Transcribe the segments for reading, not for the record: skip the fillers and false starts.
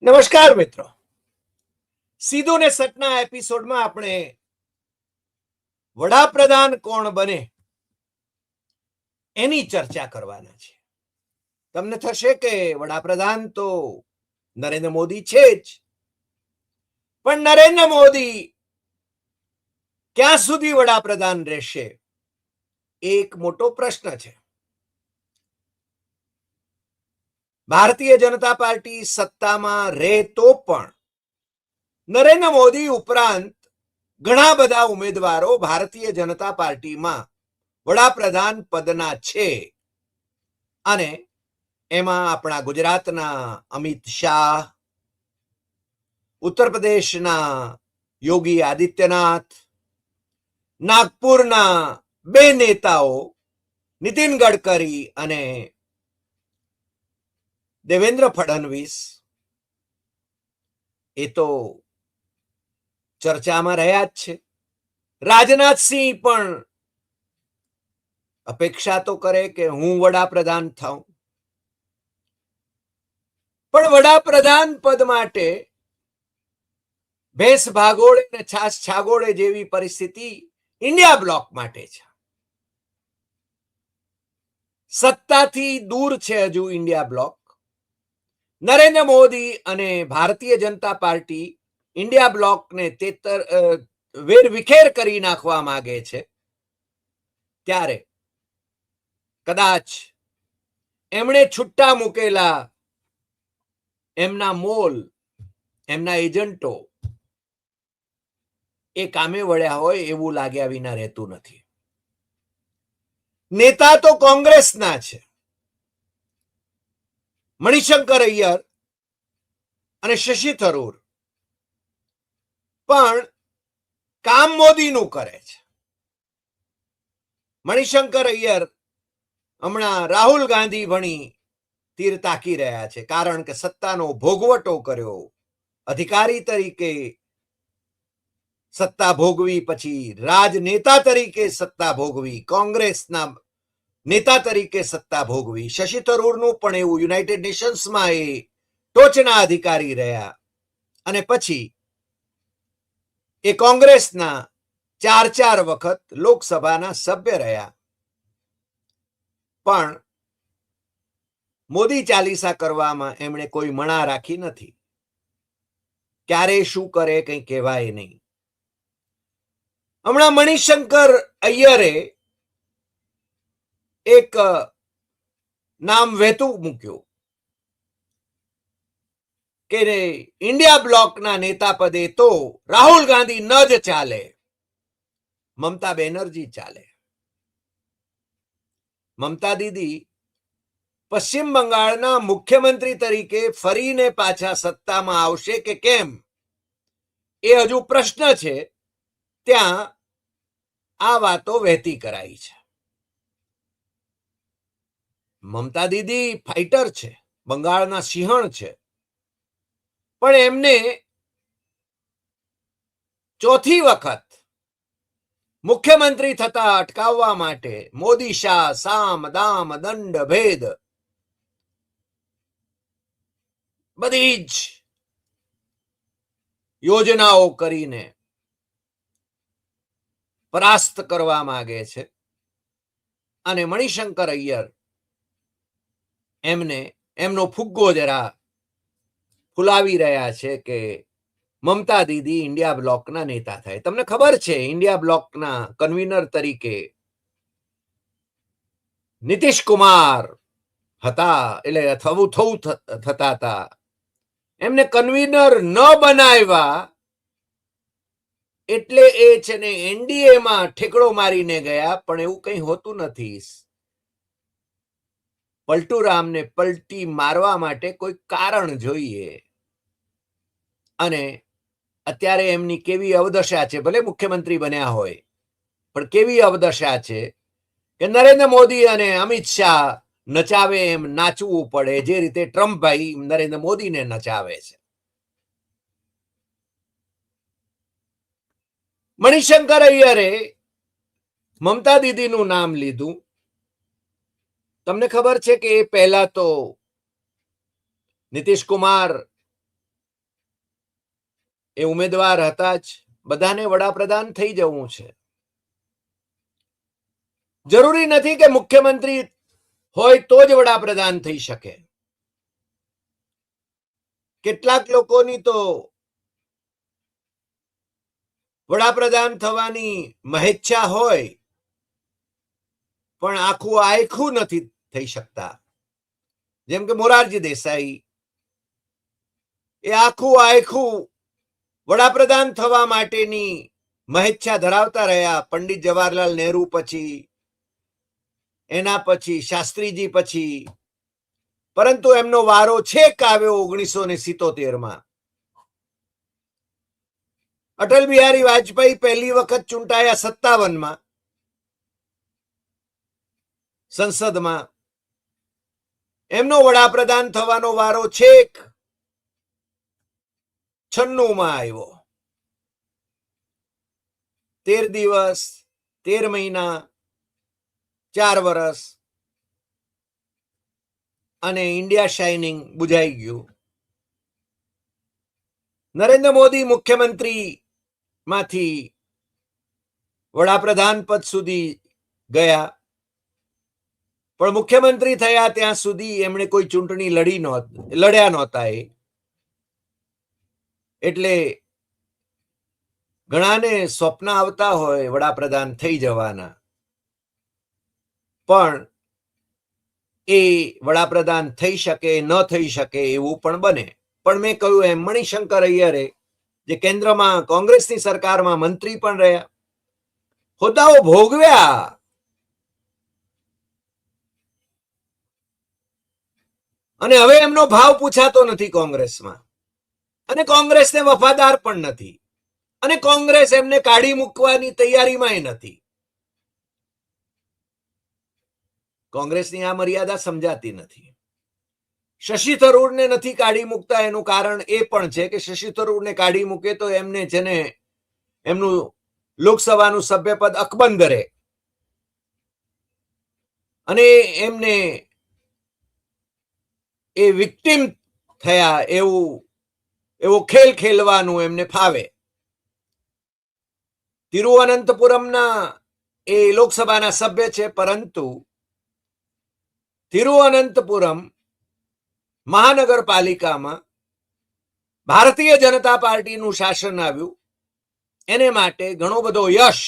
નમસ્કાર મિત્રો, સીધું ને સટના એપિસોડમાં આપણે વડાપ્રધાન કોણ બને એની ચર્ચા કરવાના છે. તમને થશે કે વડાપ્રધાન તો નરેન્દ્ર મોદી છે જ, પણ નરેન્દ્ર મોદી ક્યાં સુધી વડાપ્રધાન રહેશે એક મોટો પ્રશ્ન છે. ભારતીય જનતા પાર્ટી સત્તામાં રહે તો પણ નરેન્દ્ર મોદી ઉપરાંત ઘણા બધા ઉમેદવારો ભારતીય જનતા પાર્ટીમાં વડાપ્રધાન પદના છે અને એમાં આપણા ગુજરાતના અમિત શાહ, ઉત્તર પ્રદેશના યોગી આદિત્યનાથ, નાગપુરના બે નેતાઓ નીતિન ગડકરી અને દેવેન્દ્ર ફડણવીસ એ તો ચર્ચામાં રહ્યા જ છે. રાજનાથસિંહ પણ અપેક્ષા તો કરે કે હું વડાપ્રધાન થાઉં, પણ વડાપ્રધાન પદ માટે ભેંસ ભાગોળે ને છાસ છાગોળે જેવી પરિસ્થિતિ ઇન્ડિયા બ્લોક માટે છે. સત્તાથી દૂર છે હજુ ઇન્ડિયા બ્લોક. નરેન્દ્ર મોદી અને ભારતીય જનતા પાર્ટી ઇન્ડિયા બ્લોકને વેરવિખેર કરી નાખવા માંગે છે. ત્યારે કદાચ એમણે છુટ્ટા મૂકેલા એમના મોલ, એમના એજન્ટો એ કામે વળ્યા હોય એવું લાગ્યા વિના રહેતું નથી. નેતા તો કોંગ્રેસના છે. મણિશંકર અય્યર અને શશી થરૂર, પણ કામ મોદીનું કરે છે. મણિશંકર અય્યર હમણાં રાહુલ ગાંધી ભણી તીર તાકી રહ્યા છે, કારણ કે સત્તાનો ભોગવટો કર્યો, અધિકારી તરીકે સત્તા ભોગવી, પછી રાજનેતા તરીકે સત્તા ભોગવી, કોંગ્રેસના નેતા તરીકે સત્તા ભોગવી. શશી થરૂરનું પણ એવું, યુનાઇટેડ નેશન્સમાં એ ટોચના અધિકારી રહ્યા અને પછી એ કોંગ્રેસના 4 વખત લોકસભાના સભ્ય રહ્યા. પણ મોદી ચાલીસા કરવામાં એમણે કોઈ મણા રાખી નથી. ક્યારે શું કરે કંઈ કહેવાય નહીં. હમણાં મણિશંકર અય્યરે એક નામ વહેતું મૂક્યું કે ઇન્ડિયા બ્લોકના નેતા પદે તો રાહુલ ગાંધી ન જ ચાલે, મમતા બેનર્જી ચાલે. મમતા દીદી પશ્ચિમ બંગાળના મુખ્યમંત્રી તરીકે ફરીને પાછા સત્તામાં આવશે કે કેમ એ હજુ પ્રશ્ન છે. ત્યાં આ વાતો વહેતી કરાઈ છે. મમતા દીદી ફાઇટર છે, બંગાળના સિંહણ છે, પણ એમને ચોથી વખત મુખ્યમંત્રી થતા અટકાવવા માટે મોદી શાહ સામ દામ દંડ ભેદ બધી જ યોજનાઓ કરીને પરાસ્ત કરવા માંગે છે. અને મણિશંકર અય્યર એમનો ફુગ્ગો જરા ફુલાવી રહ્યા છે કે મમતા દીદી ઇન્ડિયા બ્લોકના નેતા થાય. તમને ખબર છે ઇન્ડિયા બ્લોકના કન્વીનર તરીકે નીતિશ કુમાર હતા, એટલે થવું થતા હતા. એમને કન્વીનર ન બનાવ્યા એટલે એ છે ને એનડીએમાં ઠેકડો મારીને ગયા, પણ એવું કંઈ હોતું નથી. પલટુરામને પલટી મારવા માટે કોઈ કારણ જોઈએ. અને અત્યારે એમની કેવી અવદશા છે, ભલે મુખ્યમંત્રી બન્યા હોય, પણ કેવી અવદશા છે કે નરેન્દ્ર મોદી અને અમિત શાહ નચાવે એમ નાચવું પડે, જે રીતે ટ્રમ્પભાઈ નરેન્દ્ર મોદીને નચાવે છે. મણિશંકર અય્યરે મમતા દીદીનું નામ લીધું. તમને ખબર છે કે એ પહેલા તો નીતિશ કુમાર એ ઉમેદવાર હતા જ. બધાને વડાપ્રધાન થઈ જવું છે. જરૂરી નથી કે મુખ્યમંત્રી હોય તો જ વડાપ્રધાન થઈ શકે. કેટલાક લોકોની તો વડાપ્રધાન થવાની મહેચ્છા હોય પણ આખું આયખું નથી થઈ શકતા. જેમ કે મોરારજી દેસાઈ, એ આખું આયખું વડાપ્રધાન થવા માટેની મહેચ્છા ધરાવતા રહ્યા. પંડિત જવાહરલાલ નહેરુ પછી, એના પછી શાસ્ત્રીજી પછી, પરંતુ એમનો વારો છેક આવ્યો 1977માં. અટલ બિહારી વાજપેયી પહેલી વખત ચૂંટાયા 57માં સંસદમાં. એમનો વડાપ્રધાન થવાનો વારો છેક 96માં આવ્યો. 13 દિવસ, 13 મહિના, 4 વર્ષ અને ઇન્ડિયા શાઇનિંગ બુજાઈ ગયું. નરેન્દ્ર મોદી મુખ્યમંત્રી માંથી વડાપ્રધાન પદ સુધી ગયા, પણ મુખ્યમંત્રી થયા ત્યાં સુધી એમણે કોઈ ચૂંટણી લડ્યા નહોતા. એટલે ઘણાને સ્વપ્ન આવતા હોય વડાપ્રધાન થઈ જવાના, પણ એ વડાપ્રધાન થઈ શકે ન થઈ શકે એવું પણ બને. પણ મેં કહ્યું એમ મણિશંકર અય્યરે, જે કેન્દ્રમાં કોંગ્રેસની સરકારમાં મંત્રી પણ રહ્યા, હોદ્દાઓ ભોગવ્યા, અને હવે એમનો ભાવ પૂછાતો નથી કોંગ્રેસમાં, અને કોંગ્રેસને વફાદાર પણ નથી, અને કોંગ્રેસ એમને કાઢી મૂકવાની તૈયારીમાં નથી. કોંગ્રેસની આ મર્યાદા સમજાતી નથી. શશી થરૂરને નથી કાઢી મૂકતા, એનું કારણ એ પણ છે કે શશી થરૂરને કાઢી મૂકે તો એમને જેને એમનું લોકસભાનું સભ્યપદ અકબંધ રહે, અને એમને એ વિક્ટિમ થયા એવો ખેલ ખેલવાનું એમને ફાવે. તિરુવનંતપુરમના એ લોકસભાના સભ્ય છે, પરંતુ તિરુવનંતપુરમ મહાનગરપાલિકામાં ભારતીય જનતા પાર્ટીનું શાસન આવ્યું. એને માટે ઘણો બધો યશ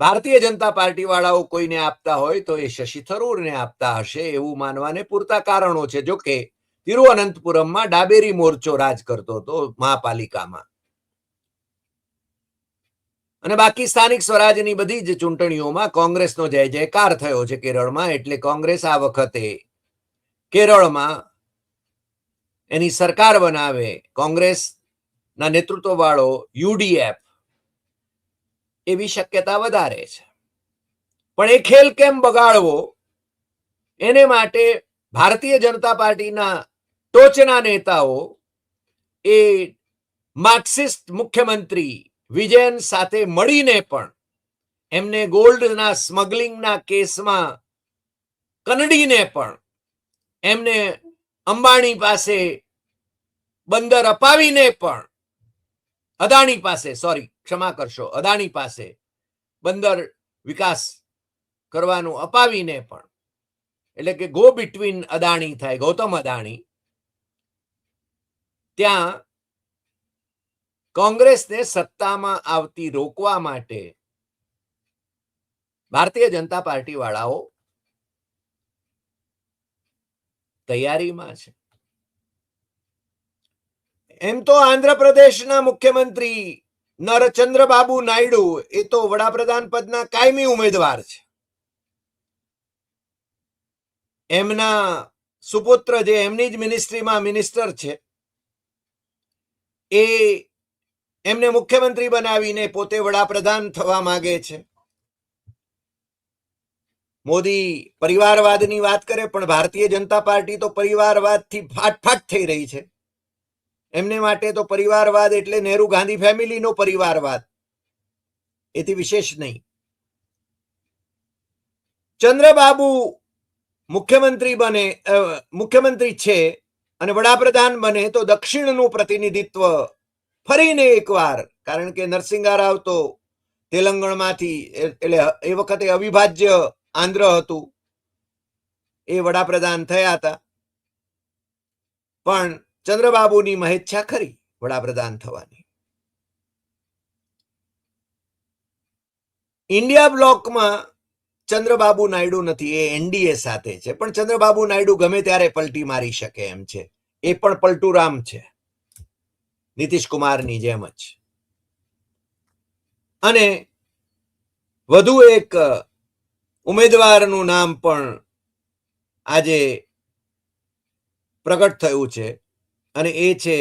ભારતીય જનતા પાર્ટી વાળાઓ કોઈને આપતા હોય તો એ શશી થરૂરને આપતા હશે એવું માનવાને પૂરતા કારણો છે. જો કે તિરુવનંતપુરમમાં ડાબેરી મોરચો રાજ કરતો હતો મહાપાલિકામાં, અને બાકી સ્થાનિક સ્વરાજની બધી જ ચૂંટણીઓમાં કોંગ્રેસનો જય જયકાર થયો છે કેરળમાં. એટલે કોંગ્રેસ આ વખતે કેરળમાં એની સરકાર બનાવે, કોંગ્રેસના નેતૃત્વ વાળો યુડીએફ, એવી શક્યતા વધારે છે. પણ એ ખેલ કેમ બગાડવો, એને માટે ભારતીય જનતા પાર્ટીના ટોચના નેતાઓ એ માર્ક્સિસ્ટ મુખ્યમંત્રી વિજયન સાથે મળીને પણ એમને ગોલ્ડના સ્મગલિંગના કેસમાં કનડીને પણ એમને અંબાણી પાસે બંદર અપાવીને પણ અદાણી પાસે બંદર વિકાસ કરવાનું અપાવીને પણ, એટલે કે ગો બિટવીન અદાણી થાય, ગૌતમ અદાણી, ત્યાં કોંગ્રેસને સત્તામાં આવતી રોકવા માટે ભારતીય જનતા પાર્ટી વાળાઓ તૈયારીમાં છે. એમ તો આંધ્રપ્રદેશના મુખ્યમંત્રી ચંદ્રબાબુ નાયડુ એ તો વડાપ્રધાન પદના કાયમી ઉમેદવાર છે. એમના સુપુત્ર, જે એમની જ મિનિસ્ટ્રીમાં મિનિસ્ટર છે, એ એમને મુખ્યમંત્રી બનાવીને પોતે વડાપ્રધાન થવા માંગે છે. મોદી પરિવારવાદની વાત કરે, પણ ભારતીય જનતા પાર્ટી તો પરિવારવાદથી ફાટફાટ થઈ રહી છે. એમને માટે તો પરિવારવાદ એટલે નહેરુ ગાંધી ફેમિલીનો પરિવારવાદ, એથી વિશેષ નહીં. ચંદ્રબાબુ મુખ્યમંત્રી છે અને વડાપ્રધાન બને તો દક્ષિણનું પ્રતિનિધિત્વ ફરીને એકવાર, કારણ કે નરસિંહ રાવ તો તેલંગણમાંથી, એટલે એ વખતે અવિભાજ્ય આંધ્ર હતું, એ વડાપ્રધાન થયા હતા, પણ ચંદ્રબાબુની મહેચ્છા ખરી વડાપ્રધાન થવાની. ઇન્ડિયા બ્લોકમાં ચંદ્રબાબુ નાયડુ નથી, એ એનડીએ સાથે છે, પણ ચંદ્રબાબુ નાયડુ ગમે ત્યારે પલટી મારી શકે એમ છે. એ પણ પલટુરામ છે, નીતિશ કુમારની જેમ જ. અને વધુ એક ઉમેદવારનું નામ પણ આજે પ્રગટ થયું છે, અને એ છે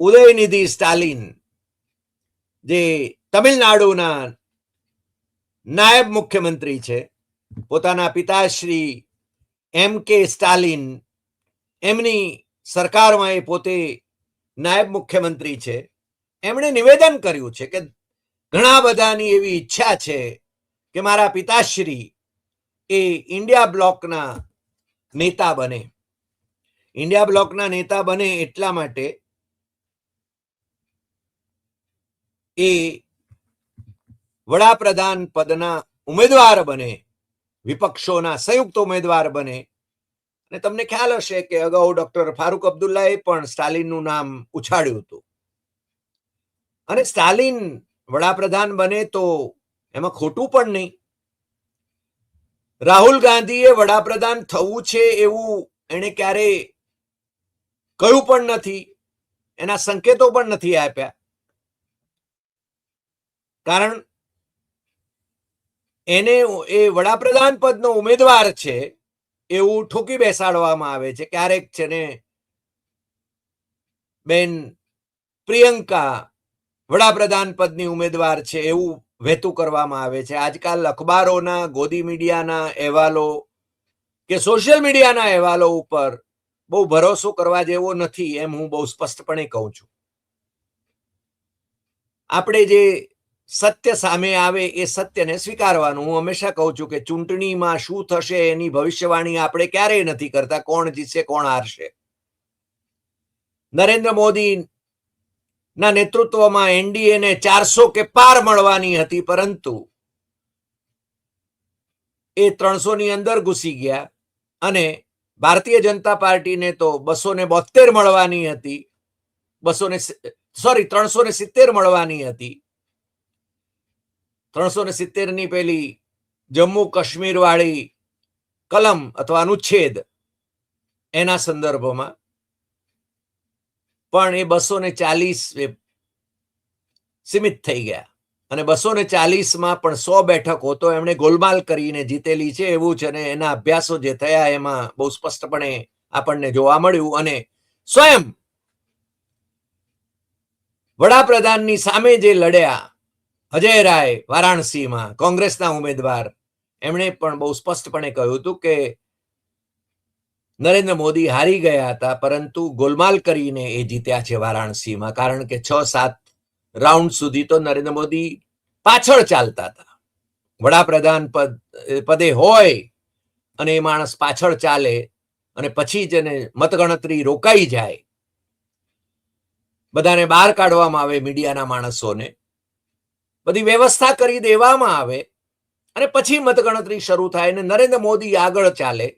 ઉદયનિધિ સ્ટાલિન, જે તમિલનાડુના નાયબ મુખ્યમંત્રી છે. પોતાના પિતાશ્રી એમ કે સ્ટાલિન, એમની સરકારમાં એ પોતે નાયબ મુખ્યમંત્રી છે. એમણે નિવેદન કર્યું છે કે ઘણા બધાની એવી ઈચ્છા છે કે મારા પિતાશ્રી એ ઇન્ડિયા બ્લોકના નેતા બને. ઇન્ડિયા બ્લોકના નેતા બને એટલા માટે એ વડાપ્રધાન પદના ઉમેદવાર બને, વિપક્ષોના સંયુક્ત ઉમેદવાર બને. અને તમને ખ્યાલ હશે કે અગાઉ ડોક્ટર ફારૂક અબ્દુલ્લાએ પણ સ્ટાલિનનું નામ ઉછાળ્યું હતું. અને સ્ટાલિન વડાપ્રધાન બને તો એમાં ખોટું પણ નહીં. રાહુલ ગાંધીએ વડાપ્રધાન થવું છે એવું એને ક્યારેય કહ્યું પણ નથી, એના સંકેતો પણ નથી આપ્યા. કારણ એને એ વડાપ્રધાન પદનો ઉમેદવાર છે એવું ઠોકી બેસાડવામાં આવે છે. ક્યારેક છે ને બેન પ્રિયંકા વડાપ્રધાન પદની ઉમેદવાર છે એવું વહેતું કરવામાં આવે છે. આજકાલ અખબારોના, ગોદી મીડિયાના અહેવાલો કે સોશિયલ મીડિયાના અહેવાલો ઉપર બહુ ભરોસો કરવા જેવો નથી, એમ હું બહુ સ્પષ્ટપણે કહું છું. આપણે જે સત્ય સામે આવે એ સત્યને સ્વીકારવાનું. હું હંમેશા કહું છું કે ચૂંટણીમાં શું થશે એની ભવિષ્યવાણી આપણે ક્યારેય નથી કરતા, કોણ જીતશે કોણ હારશે. નરેન્દ્ર મોદી ના નેતૃત્વમાં એનડીએને 400 કે પાર મળવાની હતી, પરંતુ એ 300 ની અંદર ઘૂસી ગયા. અને ભારતીય જનતા પાર્ટીને તો 272 મળવાની હતી, 370 મળવાની હતી. 370 ની પેલી જમ્મુ કાશ્મીર વાળી કલમ અથવા અનુચ્છેદ એના સંદર્ભમાં, પણ એ 240 સીમિત થઈ ગયા. અને 240માં પણ 100 બેઠકો તો એમણે ગોલમાલ કરીને જીતેલી છે એવું છે. અને એના અભ્યાસો જે થયા એમાં બહુ સ્પષ્ટપણે આપણને જોવા મળ્યું. અને સ્વયં વડાપ્રધાનની સામે જે લડ્યા અજય રાય વારાણસીમાં, કોંગ્રેસના ઉમેદવાર, એમણે પણ બહુ સ્પષ્ટપણે કહ્યું હતું કે નરેન્દ્ર મોદી હારી ગયા હતા, પરંતુ ગોલમાલ કરીને એ જીત્યા છે વારાણસીમાં. કારણ કે 6-7 રાઉન્ડ સુધી તો નરેન્દ્ર મોદી પાછળ ચાલતા હતા. વડાપ્રધાન પદે હોય અને એ માણસ પાછળ ચાલે અને પછી જ એને મતગણતરી રોકાઈ જાય, બધાને બહાર કાઢવામાં આવે, મીડિયાના માણસોને બધી વ્યવસ્થા કરી દેવામાં આવે, અને પછી મતગણતરી શરૂ થાય અને નરેન્દ્ર મોદી આગળ ચાલે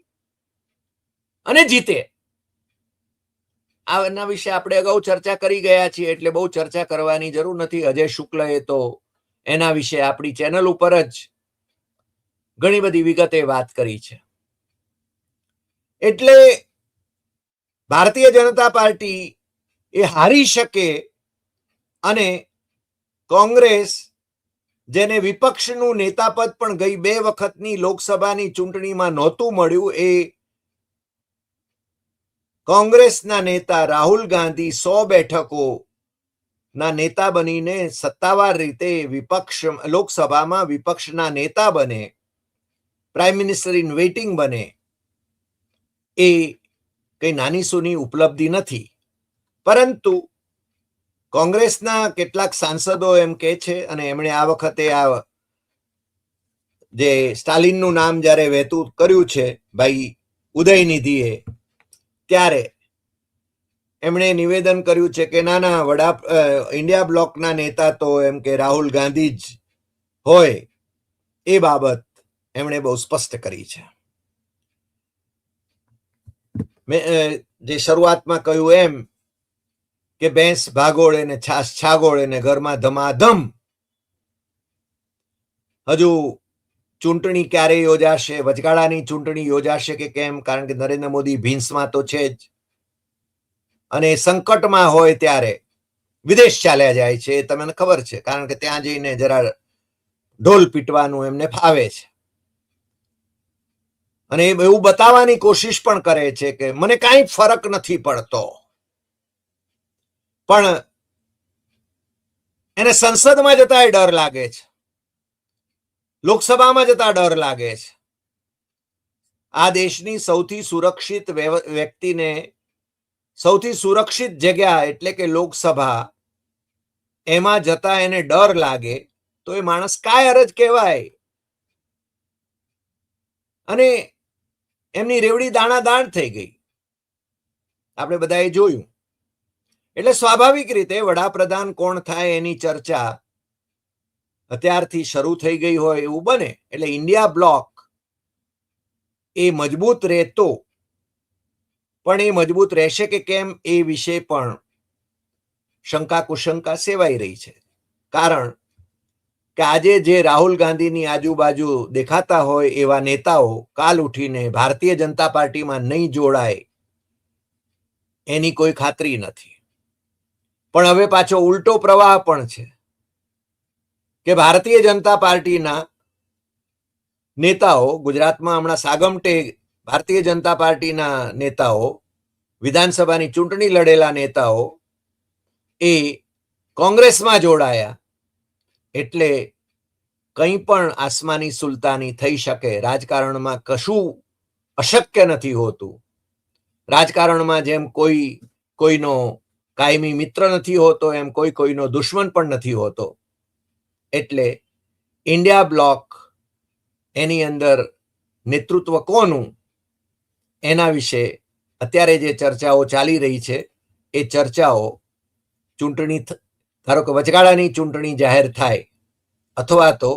અને જીતે. આના વિશે આપણે અગાઉ ચર્ચા કરી ગયા છીએ, એટલે બહુ ચર્ચા કરવાની જરૂર નથી. અજય શુક્લએ તો એના વિશે આપણી ચેનલ ઉપર જ ઘણી બધી વિગતે વાત કરી છે. એટલે ભારતીય જનતા પાર્ટી એ હારી શકે અને કોંગ્રેસ, જેને વિપક્ષનું નેતાપદ પણ ગઈ 2 વખતની લોકસભાની ચૂંટણીમાં નહોતું મળ્યું, એ કોંગ્રેસના નેતા રાહુલ ગાંધી 100 બેઠકો ના નેતા બનીને સત્તાવાર રીતે લોકસભામાં વિપક્ષના નેતા બને, પ્રાઇમ મિનિસ્ટર ઇન વેઇટિંગ બને, એ કઈ નાની સૂની ઉપલબ્ધિ નથી. પરંતુ કોંગ્રેસના કેટલાક સાંસદો એમ કે છે, અને એમણે આ વખતે આ જે સ્ટાલિનનું નામ જ્યારે વહેતું કર્યું છે ભાઈ ઉદયનિધિએ, ત્યારે એમણે નિવેદન કર્યું છે કે ના ઇન્ડિયા બ્લોકના નેતા તો એમ કે રાહુલ ગાંધી જ હોય, એ બાબત એમણે બહુ સ્પષ્ટ કરી છે. મેં જે શરૂઆતમાં કહ્યું એમ કે ભેંસ ભાગોળે ને છાસ છાગોળે ને ઘરમાં ધમાધમ. હજુ ચૂંટણી ક્યારે યોજાશે, વચગાળાની ચૂંટણી યોજાશે કે કેમ, કારણ કે નરેન્દ્ર મોદી ભીંસમાં તો છે જ, અને સંકટમાં હોય ત્યારે વિદેશ ચાલ્યા જાય છે, એ તમને ખબર છે, કારણ કે ત્યાં જઈને જરા ઢોલ પીટવાનું એમને ફાવે છે. અને એવું બતાવવાની કોશિશ પણ કરે છે કે મને કાંઈ ફરક નથી પડતો, પણ એને સંસદમાં જતા ડર લાગે છે, લોકસભામાં જતા ડર લાગે છે. આ દેશની સૌથી સુરક્ષિત વ્યક્તિને સૌથી સુરક્ષિત જગ્યા એટલે કે લોકસભા, એમાં જતા એને ડર લાગે તો એ માણસ કાયર જ કહેવાય. અને એમની રેવડી દાણાદાણ થઈ ગઈ, આપણે બધાએ જોયું. એટલે સ્વાભાવિક રીતે વડાપ્રધાન કોણ થાય એની ચર્ચા અત્યારથી શરૂ થઈ ગઈ હોય એવું બને. એટલે ઇન્ડિયા બ્લોક એ મજબૂત રહેતો, પણ એ મજબૂત રહેશે કે કેમ એ વિશે પણ શંકા કુશંકા સેવાઈ રહી છે. કારણ કે આજે જે રાહુલ ગાંધીની આજુબાજુ દેખાતા હોય એવા નેતાઓ કાલ ઉઠીને ભારતીય જનતા પાર્ટીમાં નહીં જોડાય એની કોઈ ખાતરી નથી. પણ હવે પાછો ઉલટો પ્રવાહ પણ છે કે ભારતીય જનતા પાર્ટીના નેતાઓ, ગુજરાતમાં હમણાં સાગમટે ભારતીય જનતા પાર્ટીના નેતાઓ, વિધાનસભાની ચૂંટણી લડેલા નેતાઓ એ કોંગ્રેસમાં જોડાયા. એટલે કંઈ પણ આસમાની સુલતાની થઈ શકે. રાજકારણમાં કશું અશક્ય નથી હોતું. રાજકારણમાં જેમ કોઈનો કાયમી મિત્ર નથી હોતો, એમ કોઈનો દુશ્મન પણ નથી હોતો. એટલે ઇન્ડિયા બ્લોક એની અંદર નેતૃત્વ કોનું, એના વિશે અત્યારે જે ચર્ચાઓ ચાલી રહી છે એ ચર્ચાઓ ચૂંટણી, ધારો કે વચગાળાની ચૂંટણી જાહેર થાય અથવા તો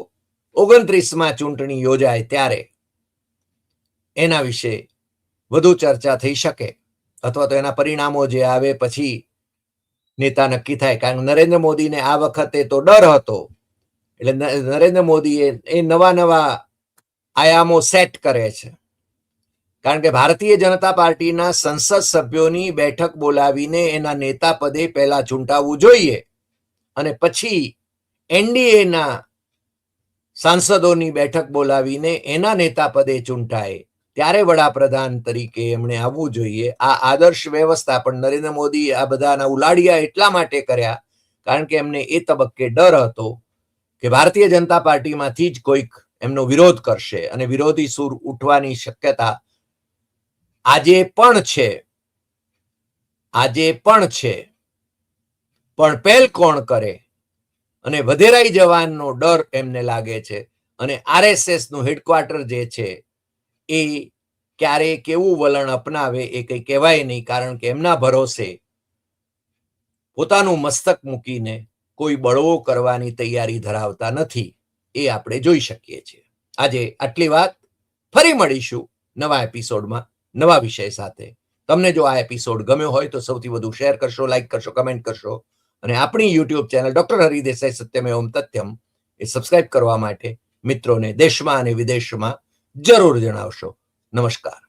29માં ચૂંટણી યોજાય ત્યારે એના વિશે વધુ ચર્ચા થઈ શકે, અથવા તો એના પરિણામો જે આવે પછી નેતા નક્કી થાય. કારણ કે નરેન્દ્ર મોદીને આ વખતે તો ડર હતો, એટલે નરેન્દ્ર મોદીએ એ નવા આયામો સેટ કરે છે. કારણ કે ભારતીય જનતા પાર્ટીના સંસદ સભ્યોની બેઠક બોલાવીને એના નેતા પદે પહેલા ચૂંટાવવું જોઈએ, અને પછી એનડીએના સાંસદોની બેઠક બોલાવીને એના નેતા પદે ચૂંટાય, ત્યારે વડાપ્રધાન તરીકે એમણે આવવું જોઈએ. આ આદર્શ વ્યવસ્થા પણ નરેન્દ્ર મોદી આ બધાના ઉલાડિયા એટલા માટે કર્યા કારણ કે એમને એ તબક્કે ડર હતો કે ભારતીય જનતા પાર્ટીમાંથી જ કોઈક એમનો વિરોધ કરશે, અને વિરોધી સૂર ઉઠવાની શક્યતા આજે પણ છે. પણ પહેલ કોણ કરે, અને વધેરાઈ જવાનો ડર એમને લાગે છે. અને આરએસએસ નું હેડક્વાર્ટર જે છે એ ક્યારે કેવું વલણ અપનાવે એ કંઈ કહેવાય નહીં, કારણ કે એમના ભરોસે પોતાનું મસ્તક મૂકીને કોઈ બળવો કરવાની તૈયારી ધરાવતા નથી. એ આપણે જોઈ શકીએ છીએ. આજે આટલી વાત. ફરી મળીશું નવા એપિસોડમાં નવા વિષય સાથે. તમને જો આ એપિસોડ ગમ્યો હોય તો સૌથી વધુ શેર કરશો, લાઈક કરશો, કમેન્ટ કરશો, અને આપણી YouTube channel doctor Hari Desai Satyamevam Tathyam એ સબસ્ક્રાઇબ કરવા માટે મિત્રોને દેશમાં અને વિદેશમાં જરૂર જણાવશો. નમસ્કાર.